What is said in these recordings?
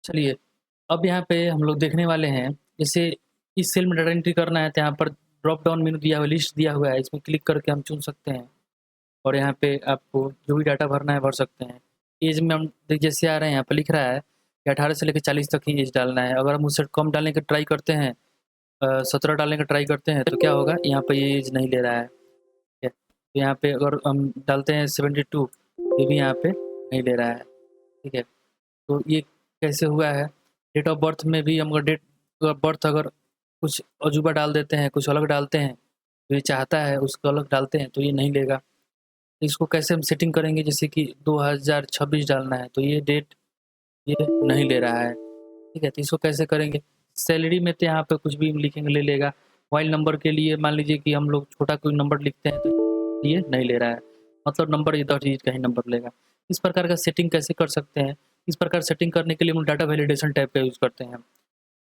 चलिए, अब यहाँ पे हम लोग देखने वाले हैं, जैसे इस सेल में डाटा एंट्री करना है तो यहाँ पर ड्रॉप डाउन मेनू दिया हुआ है, लिस्ट दिया हुआ है, इसमें क्लिक करके हम चुन सकते हैं और यहाँ पे आपको जो भी डाटा भरना है भर सकते हैं। ऐज में हम जैसे आ रहे हैं यहाँ पे लिख रहा है कि 18 से लेकर 40 तक ही ऐज डालना है। अगर हम उससे कम डालने का ट्राई करते हैं 17 डालने का ट्राई करते हैं तो क्या होगा, यहाँ पे ये ऐज नहीं ले रहा है। ठीक है, तो यहाँ पे अगर हम डालते हैं 72 ये भी यहाँ पे नहीं ले रहा है। ठीक है, तो ये कैसे हुआ है? डेट ऑफ बर्थ में भी हम अगर डेट ऑफ बर्थ अगर कुछ अजूबा डाल देते हैं, कुछ अलग डालते हैं, तो ये चाहता है उसको अलग डालते हैं तो ये नहीं लेगा। इसको कैसे हम सेटिंग करेंगे, जैसे कि 2026 डालना है तो ये डेट ये नहीं ले रहा है। ठीक है, तो इसको कैसे करेंगे? सैलरी में तो यहाँ पे कुछ भी लिखेंगे ले लेगा। मोबाइल नंबर के लिए मान लीजिए कि हम लोग छोटा कोई नंबर लिखते हैं तो ये नहीं ले रहा है, मतलब नंबर ये 10 डिजिट का ही नंबर लेगा। इस प्रकार का सेटिंग कैसे कर सकते हैं? इस प्रकार सेटिंग करने के लिए हम डाटा वैलिडेशन टैब का यूज़ करते हैं।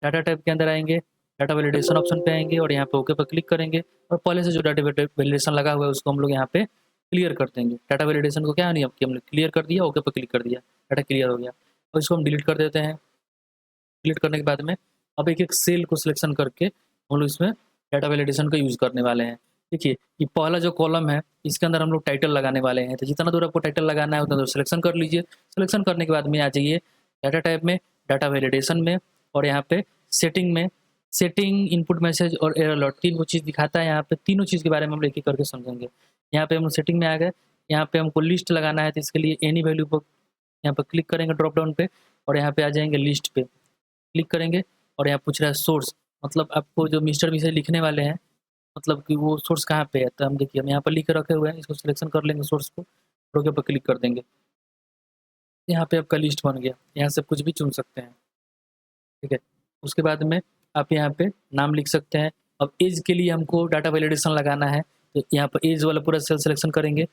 डाटा टैब के अंदर आएँगे, डाटा वैलिडेशन ऑप्शन पे आएँगे और यहाँ पे ओके पे क्लिक करेंगे और पहले से जो डाटा वैलिडेशन लगा हुआ है उसको हम लोग यहाँ पे क्लियर कर देंगे। डाटा वैलिडेशन को क्या नहीं कि हमने क्लियर कर दिया, ओके पे क्लिक कर दिया, डाटा क्लियर हो गया और इसको हम डिलीट कर देते हैं। डिलीट करने के बाद में अब एक-एक सेल को सिलेक्शन करके हम लोग इसमें डाटा वैलिडेशन का यूज़ करने वाले हैं। देखिए, ये पहला जो कॉलम है इसके अंदर हम लोग टाइटल लगाने वाले हैं, तो जितना दूर आपको टाइटल लगाना है उतना दूर सिलेक्शन कर लीजिए। सिलेक्शन करने के बाद में आ जाइए डाटा टैब में, डाटा वैलिडेशन में और यहाँ पे सेटिंग में। सेटिंग, इनपुट मैसेज और एरर अलर्ट 3 वो चीज़ दिखाता है। यहाँ पे तीनों चीज़ के बारे में हम एक-एक करके समझेंगे। यहाँ पे हम सेटिंग में आ गए, यहाँ पे हमको लिस्ट लगाना है तो इसके लिए एनी वैल्यू पर यहाँ पर क्लिक करेंगे ड्रॉप डाउन पे और यहाँ पे आ जाएँगे लिस्ट पे। क्लिक करेंगे और यहाँ पूछ रहा है सोर्स, मतलब आपको जो मिस्टर मिसेज लिखने वाले हैं, मतलब कि वो सोर्स कहाँ पे है? तो हम देखिए हम यहाँ पर लिख के रखे हुए हैं, इसको सिलेक्शन कर लेंगे सोर्स को, ओके पे क्लिक कर देंगे। यहाँ पे आपका लिस्ट बन गया, यहाँ से कुछ भी चुन सकते हैं। ठीक है, उसके बाद में आप यहाँ पे नाम लिख सकते हैं। अब ऐज के लिए हमको डाटा वैलिडेशन लगाना है, तो यहाँ पर ऐज वाला पूरा सेल सिलेक्शन करेंगे,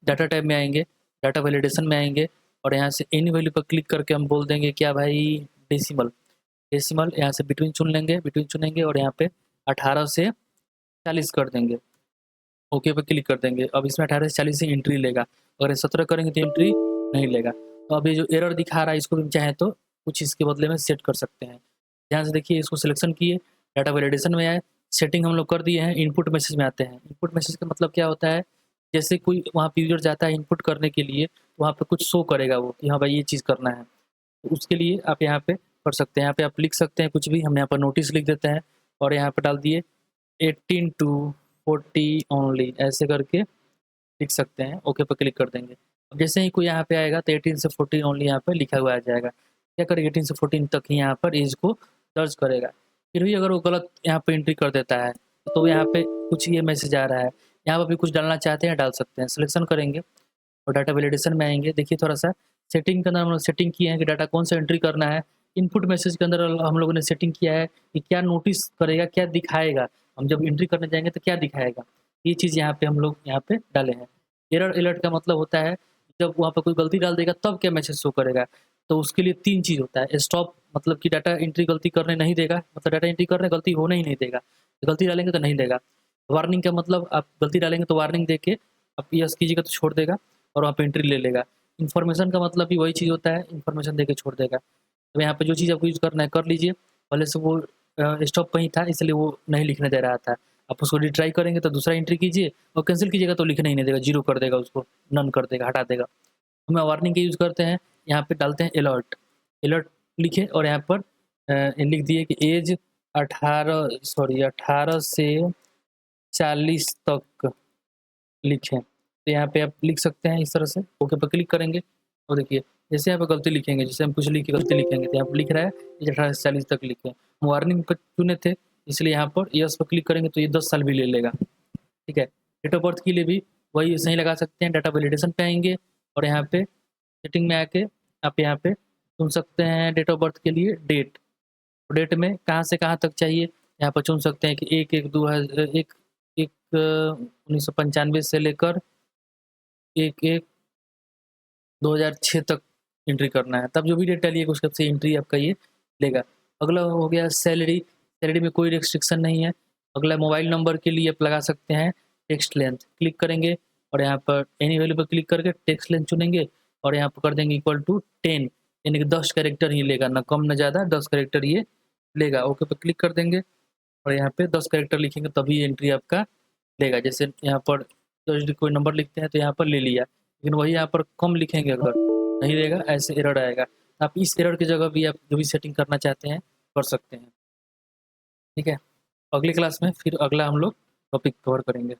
डाटा टैब में आएँगे, डाटा वैलिडेशन में आएँगे और यहाँ से एनी वैल्यू पर क्लिक करके हम बोल देंगे क्या भाई डेसिमल। डेसिमल यहाँ से बिटवीन चुन लेंगे, बिटवीन चुनेंगे और यहाँ पे 18 से 40 कर देंगे। ओके पे क्लिक कर देंगे। अब इसमें 18 से 40 ही एंट्री लेगा, अगर 17 करेंगे तो एंट्री नहीं लेगा। तो अब ये जो एरर दिखा रहा है इसको भी चाहें तो कुछ इसके बदले में सेट कर सकते हैं। ध्यान से देखिए, इसको सिलेक्शन किए, डाटा वैलिडेशन में आए, सेटिंग हम लोग कर दिए हैं, इनपुट मैसेज में आते हैं। इनपुट मैसेज का मतलब क्या होता है, जैसे कोई वहाँ पे यूज़र जाता है इनपुट करने के लिए, तो वहाँ पे कुछ शो करेगा वो कि हाँ भाई ये चीज़ करना है। तो उसके लिए आप यहाँ पे कर सकते हैं, यहाँ पे आप लिख सकते हैं कुछ भी, हम यहाँ पर नोटिस लिख देते हैं और यहाँ पे डाल दिए 18 टू 40 ओनली, ऐसे करके लिख सकते हैं, ओके पे क्लिक कर देंगे। अब जैसे ही कोई यहाँ पे आएगा तो 18 से 40 ओनली यहाँ पे लिखा हुआ आ जाएगा। क्या करेगा, 18 से 14 तक ही यहाँ पर एज को दर्ज करेगा। फिर भी अगर वो गलत यहाँ पे एंट्री कर देता है तो यहाँ पे कुछ ये मैसेज आ रहा है, यहाँ पर भी कुछ डालना चाहते हैं डाल सकते हैं। सिलेक्शन करेंगे और डाटा वैलिडेशन में आएँगे। देखिए थोड़ा-सा सेटिंग के अंदर हम लोग सेटिंग किए हैं कि डाटा कौन सा एंट्री करना है। इनपुट मैसेज के अंदर हम लोगों ने सेटिंग किया है कि क्या नोटिस करेगा, क्या दिखाएगा। हम जब एंट्री करने जाएँगे तो क्या दिखाएगा। ये चीज़ यहाँ पे हम लोग यहाँ पे डाले हैं। एरर अलर्ट का मतलब होता है जब वहाँ पे कोई गलती डाल देगा तब क्या मैसेज शो करेगा। तो उसके लिए 3 चीज़ होता है। स्टॉप, मतलब कि डाटा एंट्री गलती करने नहीं देगा, मतलब डाटा एंट्री कर रहे हैं गलती होने ही नहीं देगा। गलती डालेंगे तो नहीं देगा। वार्निंग का मतलब आप गलती डालेंगे तो वार्निंग देके आप यस कीजिएगा तो छोड़ देगा और वहाँ पे एंट्री ले लेगा। इन्फॉर्मेशन का मतलब भी वही चीज़ होता है, इन्फॉर्मेशन देके छोड़ देगा। तो यहाँ पे जो चीज़ आपको यूज़ करना है कर लीजिए। पहले से वो स्टॉप पे ही था इसलिए वो नहीं लिखने दे रहा था। आप उसको रिट्राई करेंगे तो दूसरा एंट्री कीजिए और कैंसल कीजिएगा तो लिखने ही नहीं देगा, ज़ीरो कर देगा उसको, नन कर देगा, हटा देगा। हम वार्निंग का यूज़ करते हैं, यहाँ पे डालते हैं अलर्ट। अलर्ट लिखे और यहाँ पर लिख दिए कि एज 18 से 40 तक लिखें। तो यहाँ पे आप लिख सकते हैं इस तरह से, ओके पे क्लिक करेंगे और देखिए जैसे यहाँ पे गलती लिखेंगे, जैसे हम कुछ लिख के गलती लिखेंगे तो यहाँ पे लिख रहा है कि 18 से 40 तक लिखें। वार्निंग को चुने थे इसलिए यहाँ पर यस पे क्लिक करेंगे तो ये 10 साल भी ले लेगा। ठीक है, डेट ऑफ बर्थ के लिए भी वही सही लगा सकते हैं। डाटा वैलिडेशन पे आएँगे और यहाँ पे सेटिंग में आके आप यहाँ पे चुन सकते हैं डेट ऑफ बर्थ के लिए डेट। डेट में कहाँ से कहाँ तक चाहिए, यहाँ पर चुन सकते हैं कि 1995 से लेकर 1/1/2006 तक एंट्री करना है। तब जो भी डेट डालिएगा उसके से एंट्री आपका ये लेगा। अगला हो गया सैलरी, सैलरी में कोई रिस्ट्रिक्शन नहीं है। अगला मोबाइल नंबर के लिए आप लगा सकते हैं टेक्स्ट लेंथ, क्लिक करेंगे और यहाँ पर एनी वैल्यू पर क्लिक करके टेक्स्ट लेंथ चुनेंगे और यहाँ पर कर देंगे इक्वल टू 10। यानी कि 10 कैरेक्टर ही लेगा, ना कम ना ज़्यादा, 10 कैरेक्टर ये लेगा। ओके पे क्लिक कर देंगे और यहाँ पे 10 कैरेक्टर लिखेंगे तभी एंट्री आपका लेगा। जैसे यहाँ पर तो यदि कोई नंबर लिखते हैं तो यहाँ पर ले लिया, लेकिन वही यहाँ पर कम लिखेंगे अगर नहीं लेगा, ऐसे एरर आएगा। आप इस एरर की जगह भी आप जो भी सेटिंग करना चाहते हैं कर सकते हैं। ठीक है, अगली क्लास में फिर अगला हम लोग टॉपिक कवर करेंगे।